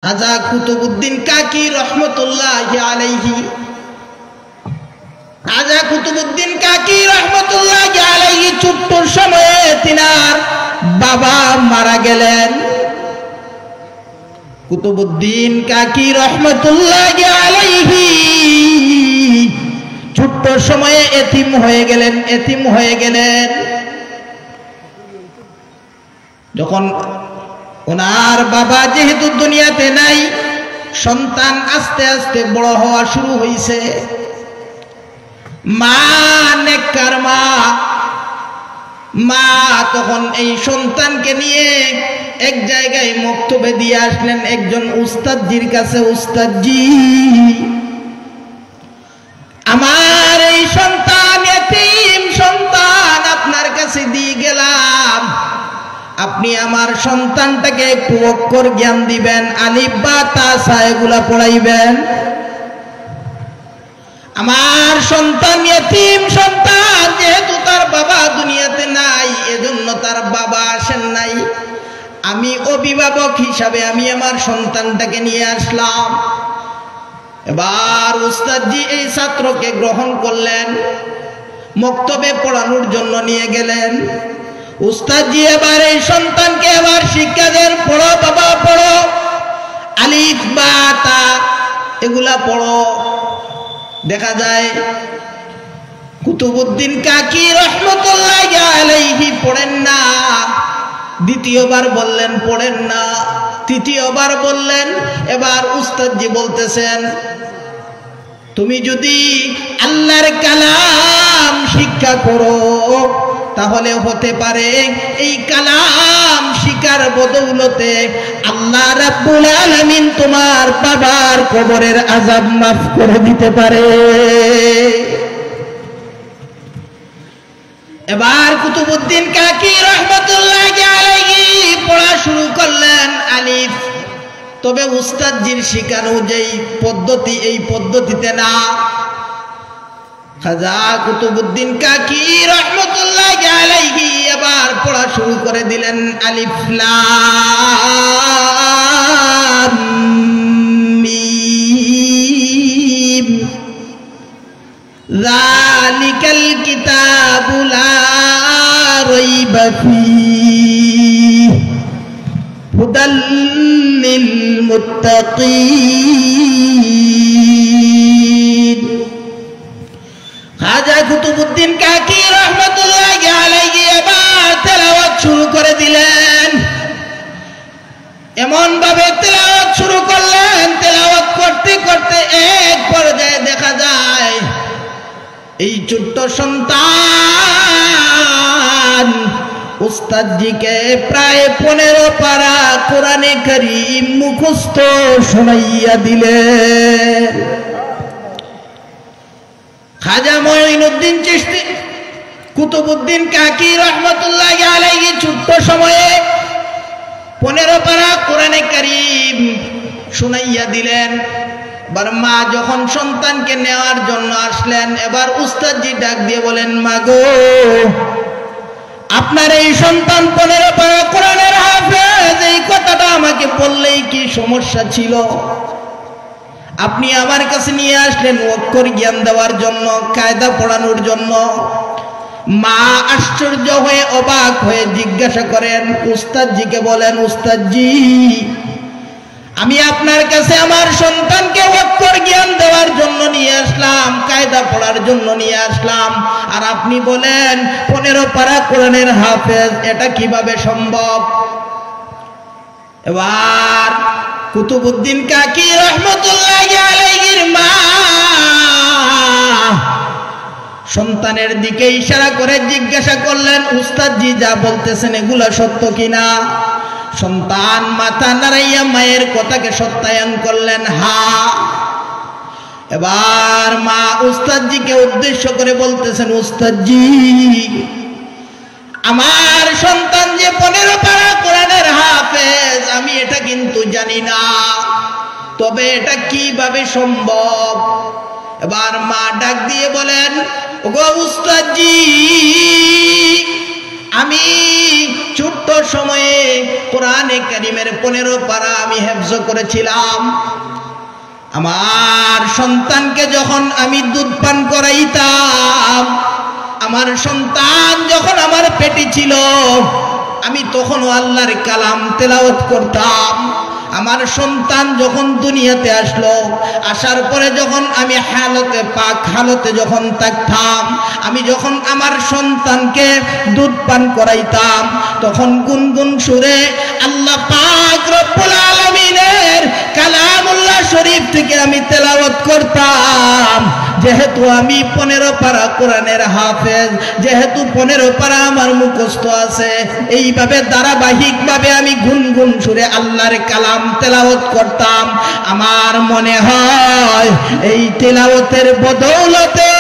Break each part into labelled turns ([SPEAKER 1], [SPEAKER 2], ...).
[SPEAKER 1] খাজা কুতুবউদ্দিন কাকি রহমতুল্লাহি আলাইহি। খাজা কুতুবউদ্দিন কাকি রহমতুল্লাহি আলাইহি ছোট্ট সময়ে তিনার বাবা মারা গেলেন। কুতুবউদ্দিন কাকি রহমতুল্লাহি আলাইহি ছোট্ট সময়ে এতিম হয়ে গেলেন। যখন ওনার বাবা যেহেতু দুনিয়াতে নাই, সন্তান আস্তে আস্তে বড় হওয়া শুরু হয়েছে। মা নেককার মা তখন এই সন্তানকে নিয়ে এক জায়গায় মক্তবে দিয়ে আসলেন একজন উস্তাদজির কাছে। উস্তাদজি, আমার এই সন্তান এতিম সন্তান আপনার কাছে দিয়ে গেলাম, আপনি আমার সন্তানটাকে একটু অক্ষর জ্ঞান দিবেন, আলিফ বা তা সা এগুলা পড়াইবেন। আমার সন্তান এতিম সন্তান, যেহেতু তার বাবা দুনিয়াতে নাই, এজন্য তার বাবা আসেন নাই, আমি অভিভাবক হিসাবে আমি আমার সন্তানটাকে নিয়ে আসলাম। এবার উস্তাদজি এই ছাত্রকে গ্রহণ করলেন, মক্তবে পড়ানোর জন্য নিয়ে গেলেন। উস্তাদজি এবার এই সন্তানকে এবার শিক্ষা দেন, পড়ো বাবা পড়ো, আলিফ বা তা এগুলা পড়ো। দেখা যায় কুতুবউদ্দিন কাকি রহমতুল্লাহি আলাইহি পড়েন না। দ্বিতীয়বার বললেন পড়েন না, তৃতীয়বার বললেন। এবার উস্তাদজি বলতেছেন, তুমি যদি আল্লাহর কালাম শিক্ষা করো তাহলে হতে পারে এই কালাম শিকার বদৌলতে আল্লাহ রাব্বুল আলামিন তোমার বাবার কবরের আযাব মাফ করে দিতে পারে। এবার কুতুবউদ্দিন কাকি রহমতুল্লাহি আলাইহি পড়া শুরু করলেন আলিফ। তবে উস্তাদজির শিখানো যেই পদ্ধতি, এই পদ্ধতিতে না। খাজা কুতুবউদ্দিন কাকি রহমতুল্লাহি আলাইহি এবার পড়া শুরু করে দিলেন আলিফ লাম মিম যালিকাল কিতাবু লা রাইবা ফীহি হুদাল লিল মুত্তাকিন। খাজা কুতুবউদ্দিন কাকি রহমতুল্লাহি আলাইহি এবার তেলাওয়াত শুরু করে দিলেন। এমন ভাবে তেলাওয়াত শুরু করলেন, তেলাওয়াত করতে করতে এক পর্যায়ে দেখা যায় এই ছোট্ট সন্তান উস্তাদজিকে প্রায় 15 পারা কোরআনে কারীম মুখস্থ শোনাইয়া দিলেন। খাজা মঈনুদ্দিন চিশতি কুতুবউদ্দিন কাকি রহমতুল্লাহি আলাইহি ছোট্ট সময়ে 15 পারা কোরআনে কারীম শুনাইয়া দিলেন। এবার মা যখন সন্তানকে নেওয়ার জন্য আসলেন, এবার উস্তাদজি ডাক দিয়ে বলেন, মা গো, আপনার এই সন্তান 15 পারা কোরআনের হাফেজ, এই কথাটা আমাকে বললেই কি সমস্যা ছিল? আপনি আমার কাছে নিয়ে আসলেন অক্ষর জ্ঞান দেওয়ার জন্য, কায়দা পড়ানোর জন্য। মা আশ্চর্য হয়ে অবাক হয়ে জিজ্ঞাসা করেন উস্তাদজিকে, বলেন, উস্তাদজি, আমি আপনার কাছে আমার সন্তানকে অক্ষর জ্ঞান দেওয়ার জন্য নিয়ে আসলাম, কায়দা পড়ার জন্য নিয়ে আসলাম, আর আপনি বলেন 15 পারা কোরআনের হাফেজ, এটা কিভাবে সম্ভব? এবার কুতুবউদ্দিন কাকি রহমতুল্লাহি আলাইহির মা সন্তানের দিকে ইশারা করে জিজ্ঞাসা করলেন, উস্তাদজি যা বলতেছেন এগুলা সত্য কিনা? সন্তান মাথা নাড়াইয়া মায়ের কথাকে সত্যায়ন করলেন, হ্যাঁ। এবার মা উস্তাদজিকে উদ্দেশ্য করে বলতেছেন, উস্তাদজি, আমার সন্তান যে 15 পারা কোরআনের হাফেজ, আমি এটা কিন্তু জানি না, তবে এটা কিভাবে সম্ভব? এবার মা ডাক দিয়ে বলেন, ওগো উস্তাদজি, আমি ছোট্ট সময়ে কোরআনে কারীমের 15 পারা আমি হেফজ করেছিলাম। আমার সন্তানকে যখন আমি দুধ পান করাইতাম, আমার সন্তান যখন আমার পেটে ছিল, আমি তখনও আল্লাহর কালাম তেলাওয়াত করতাম। আমার সন্তান যখন দুনিয়াতে আসলো, আসার পরে যখন আমি হালতে পাক হালতে যখন থাকতাম, আমি যখন আমার সন্তানকে দুধ পান করাইতাম, তখন গুনগুন সুরে আল্লাহ পাক রব্বুল আলামিনের কালামুল্লাহ শরীফ থেকে আমি তেলাওয়াত করতাম। যেহেতু আমি 15 পারা কোরআনের হাফেজ, যেহেতু 15 পারা আমার মুখস্থ আছে, এইভাবে ধারাবাহিকভাবে আমি গুনগুন সুরে আল্লাহর কালাম তেলাওয়াত করতাম। আমার মনে হয় এই তেলাওয়াতের বদৌলতে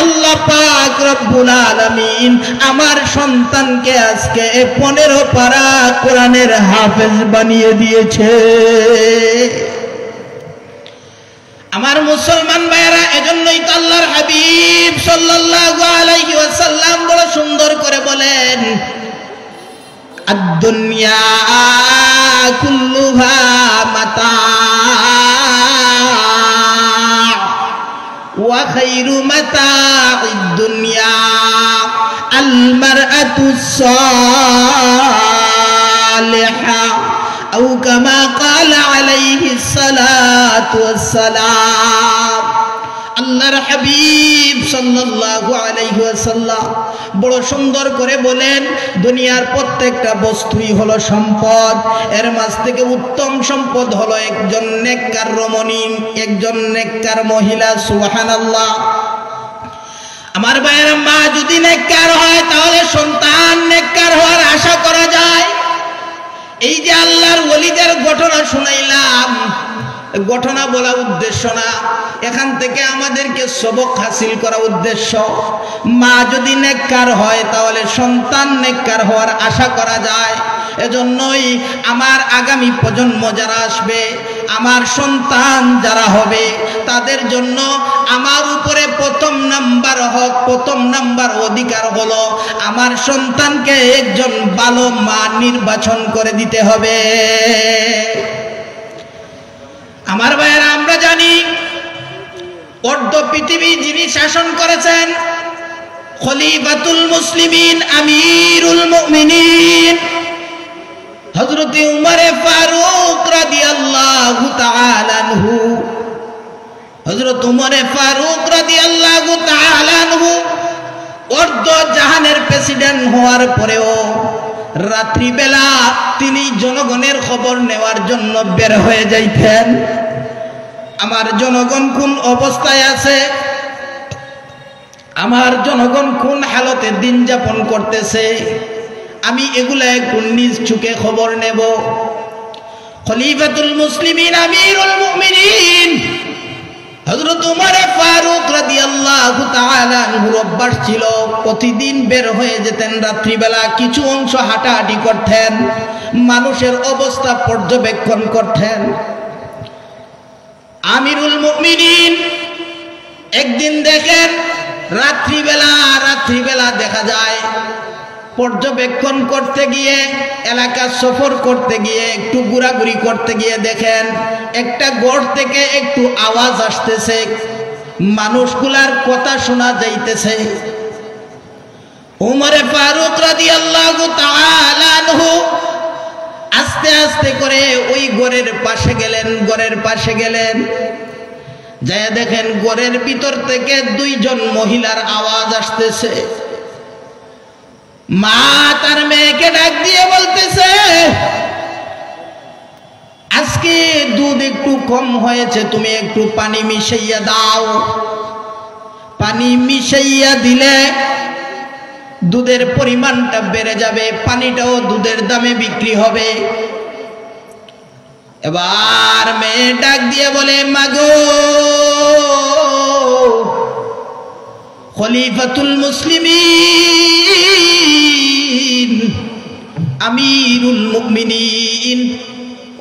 [SPEAKER 1] আল্লাহ পাক রব্বুল আলামিন আমার সন্তানকে আজকে 15 পারা কোরআনের হাফেজ বানিয়ে দিয়েছে। আমার মুসলমান ভাইরা, এজন্যই তো আল্লাহর হাবিব সাল্লাল্লাহু আলাইহি ওয়াসাল্লাম বড় সুন্দর করে বলেন, আদ-দুনিয়া কুল্লুহা মাতা' ওয়া খায়রু মাতা'id দুনিয়া আল মারআতুস সালিহা আও কামা ক্বালা আলাইহিস সালাতু ওয়াস সালাম। আল্লাহর হাবিব সাল্লাল্লাহু আলাইহি ওয়াসাল্লাম বড় সুন্দর করে বলেন, দুনিয়ার প্রত্যেকটা বস্তুই হলো সম্পদ। এর মাঝ থেকে উত্তম সম্পদ হলো একজন নেককার রমণী, একজন নেককার মহিলা। সুবহানাল্লাহ। আমার ভাইয়েরা, মা যদি নেককার হয় তাহলে সন্তান নেককার হওয়ার আশা করা যায়। এই যে আল্লাহর ওলিদের ঘটনা শুনাইলাম, ঘটনা বলা উদ্দেশ্য না, এখান থেকে আমাদেরকে সবক হাসিল করা উদ্দেশ্য। মা যদি নেককার হয় তাহলে সন্তান নেককার হওয়ার আশা করা যায়। এজন্যই আমার আগামী প্রজন্ম যারা আসবে, আমার সন্তান যারা হবে, তাদের জন্য আমার উপরে প্রথম নাম্বার হক, প্রথম নাম্বার অধিকার হলো আমার সন্তানকে একজন ভালো মা নির্বাচন করে দিতে হবে। আমার ভাইয়েরা, আমরা জানি অর্ধ পৃথিবী যিনি শাসন করেছেন, খলিফাতুল মুসলিমিন, আমিরুল মুমিনিন হযরত উমর ফারুক রাদিয়াল্লাহু তাআলা আনহু। হযরত উমর ফারুক রাদিয়াল্লাহু তাআলা আনহু অর্ধ জাহানের প্রেসিডেন্ট হওয়ার পরেও রাত্রিবেলা তিনি জনগণের খবর নেওয়ার জন্য বের হয়ে যাইতেন। আমার জনগণ কোন অবস্থায় আছে, আমার জনগণ কোন হালতে দিন যাপন করতেছে, আমি এগুলা একটু নিজ চোখে খবর নেব। খলিফাতুল মুসলিমিন, আমিরুল মুমিনিন হযরত উমর ফারুক রাদিয়াল্লাহু তাআলা আনহুর অভ্যাস ছিল প্রতিদিন বের হয়ে যেতেন রাত্রিবেলা, কিছু অংশ হাঁটাহাঁটি করতেন, মানুষের অবস্থা পর্যবেক্ষণ করতেন। আমিরুল মুমিনিন একদিন দেখেন রাত্রিবেলা দেখা যায় পর্যবেক্ষণ করতে গিয়ে, এলাকা সফর করতে গিয়ে, একটু ঘোরাঘুরি করতে গিয়ে দেখেন একটা ঘর থেকে একটু আওয়াজ আসতেছে, মানুষগুলার কথা শোনা যাইতেছে। উমর ফারুক রাদিয়াল্লাহু তাআলা আনহু আস্তে আস্তে করে ওই ঘরের পাশে গেলেন, যায় দেখেন ঘরের ভিতর থেকে দুইজন মহিলার আওয়াজ আসতেছে। মা তার মেয়েকে ডাক দিয়ে বলতেছে, আজকে দুধ একটু কম হয়েছে, তুমি একটু পানি মিশাইয়া দাও। পানি মিশাইয়া দিলে দুধের পরিমাণটা বেড়ে যাবে, পানিটাও দুধের দামে বিক্রি হবে। এবার মেয়ে ডাক দিয়ে বলে, মাগো, খলিফাতুল মুসলিমিন, আমিরুল মুমিনিন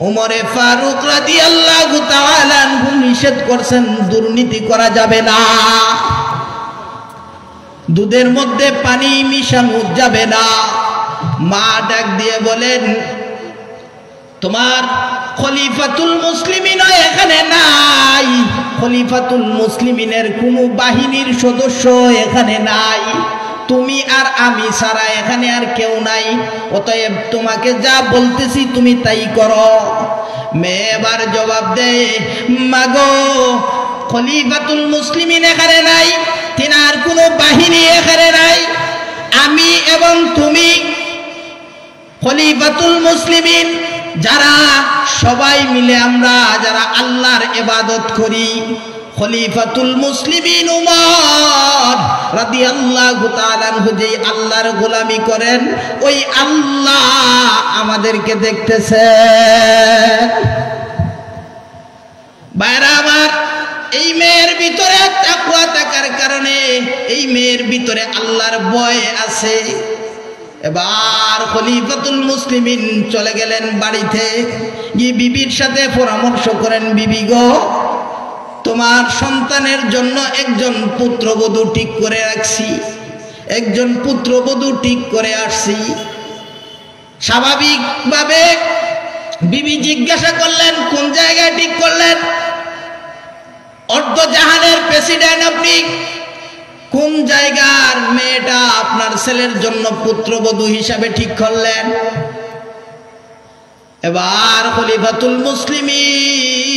[SPEAKER 1] উমর ফারুক রাদিয়াল্লাহু তাআলা আনহু নিষেধ করছেন দুর্নীতি করা যাবে না, দুধের মধ্যে পানি মিশানো যাবে না। মা ডাক দিয়ে বলেন, তোমার খলিফাতুল মুসলিমিন এখানে নাই, খলিফাতুল মুসলিমিনের কোনো বাহিনীর সদস্য এখানে নাই, তুমি আর আমি ছাড়া এখানে আর কেউ নাই, অতএব তোমাকে যা বলতেছি তুমি তাই করো। মেয়ে এবার জবাব দেয়, মাগো খলিফাতুল মুসলিমিন এখানে নাই, তিনার কোনো বাহিনী এখানে নাই, আমি এবং তুমি খলিফাতুল মুসলিমিন যারা সবাই মিলে আমরা যারা আল্লাহর ইবাদত করি, খলিফাতুল মুসলিমিন উমর রাদিয়াল্লাহু তাআলা আনহু যেই আল্লাহর গোলামি করেন, ওই আল্লাহ আমাদেরকে দেখতেছেন। ভাইরা আমার, এই মেয়ের ভিতরে তাকওয়া থাকার কারণে, এই মেয়ের ভিতরে আল্লাহর ভয় আছে। এবার খলিফাতুল মুসলিমিন চলে গেলেন বাড়িতে, গিয়ে বিবির সাথে পরামর্শ করেন, বিবি গো, তোমার সন্তানের জন্য একজন পুত্রবধূ ঠিক করে রাখছি, একজন পুত্রবধূ ঠিক করে আসছি। স্বাভাবিকভাবে বিবি জিজ্ঞাসা করলেন, কোন জায়গায় ঠিক করলেন? অর্ধ জাহানের প্রেসিডেন্ট আপনি, কোন জায়গার মেয়েটা আপনার ছেলের জন্য পুত্রবধূ হিসাবে ঠিক করলেন? এবার খলিফাতুল মুসলিমিন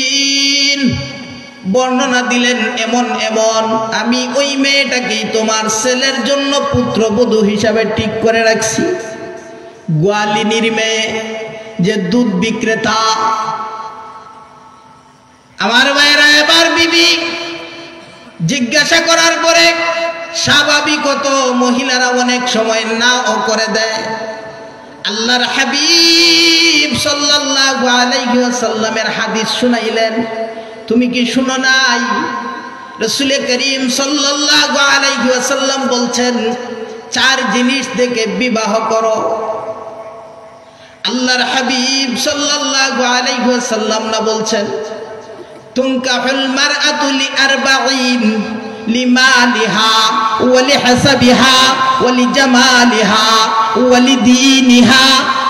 [SPEAKER 1] বর্ণনা দিলেন, এমন এমন, আমি ওই মেয়েটাকেই তোমার ছেলের জন্য পুত্রবধূ হিসাবে ঠিক করে রাখছি। গোয়ালিনীর মেয়ে, যে দুধ বিক্রেতা। আমার ভাইরা, এবার বিবি জিজ্ঞাসা করার পরে স্বাভাবিকত মহিলারা অনেক সময় নাও করে দেয়। আল্লাহর হাবিব সাল্লাল্লাহু আলাইহি ওয়াসাল্লামের হাদিস শুনাইলেন, তুমি কি শুনো নাই? রাসূল করিম সাল্লাল্লাহু আলাইহি ওয়াসাল্লাম বলছেন, 4 জিনিস থেকে বিবাহ করো। আল্লাহর হাবিব সাল্লাল্লাহু আলাইহি ওয়াসাল্লাম না বলছেন, তুনকাহুল মারআতু লিআরবাঈন, লিমালিহা ওয়া লিহাসাবিহা ওয়া লিজামালিহা ওয়া লিদীনিহা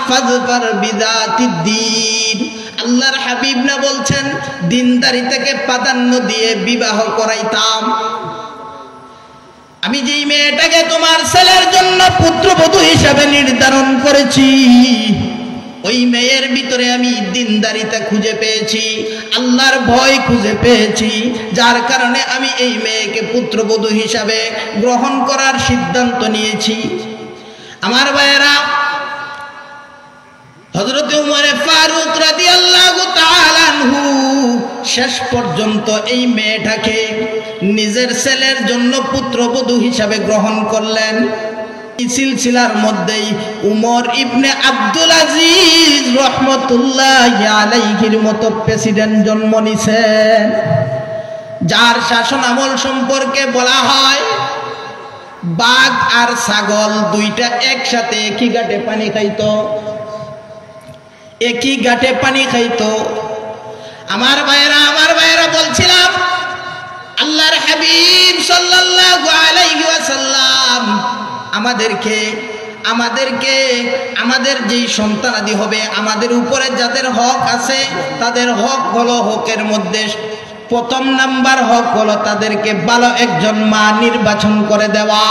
[SPEAKER 1] ফাযফার বিযাতিদ দ্বীন। আল্লাহর হাবিব না বলছেন, দিনদারি থেকে প্রাধান্য দিয়ে বিবাহ করাইতাম। আমি যেই মেয়েটাকে তোমার ছেলের জন্য পুত্রবধূ হিসাবে নির্ধারণ করেছি, ওই মেয়ের ভিতরে আমি দিনদারিতা খুঁজে পেয়েছি, আল্লাহর ভয় খুঁজে পেয়েছি, যার কারণে আমি এই মেয়েকে পুত্রবধূ হিসাবে গ্রহণ করার সিদ্ধান্ত নিয়েছি। আমার ভাইয়েরা, হযরত উমর ফারুক রাদিয়াল্লাহু তাআলা আনহু শেষ পর্যন্ত এই মেয়েটাকে নিজের ছেলের জন্য পুত্রবধূ হিসাবে গ্রহণ করলেন। এই সিলসিলার মধ্যেই উমর ইবনে আব্দুল আজিজ রাহমাতুল্লাহি আলাইহির মতো প্রেসিডেন্ট জন্ম নিছেন, যার শাসন আমল সম্পর্কে বলা হয়, বাঘ আর ছাগল দুইটা একসাথে একই ঘাটে পানি খাইতো, একই ঘাটে পানি খাইতো। আমার ভাইয়েরা বলছিলাম, আল্লাহর হাবিব সাল্লাল্লাহু আলাইহি ওয়াসাল্লাম আমাদেরকে আমাদের যেই সন্তানাদি হবে, আমাদের উপরে যাদের হক আছে, তাদের হক হলো, হকের মধ্যে প্রথম নাম্বার হক হলো তাদেরকে ভালো একজন মা নির্বাচন করে দেওয়া।